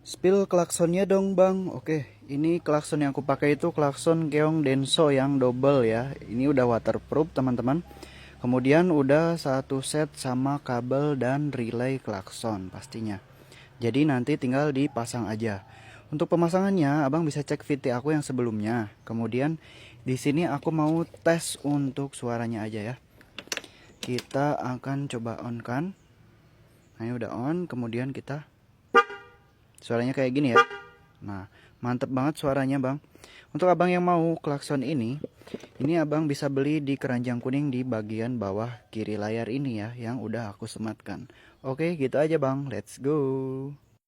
Spill klaksonnya dong bang. Oke, ini klakson yang aku pakai itu klakson Keong Denso yang double ya. Ini udah waterproof teman-teman. Kemudian udah satu set sama kabel dan relay klakson pastinya. Jadi nanti tinggal dipasang aja. Untuk pemasangannya, abang bisa cek VT aku yang sebelumnya. Kemudian di sini aku mau tes untuk suaranya aja ya. Kita akan coba on kan. Nah ini udah on, kemudian kita suaranya kayak gini ya. Nah, mantep banget suaranya bang. Untuk abang yang mau klakson ini abang bisa beli di keranjang kuning di bagian bawah kiri layar ini ya, yang udah aku sematkan. Oke, gitu aja bang, let's go.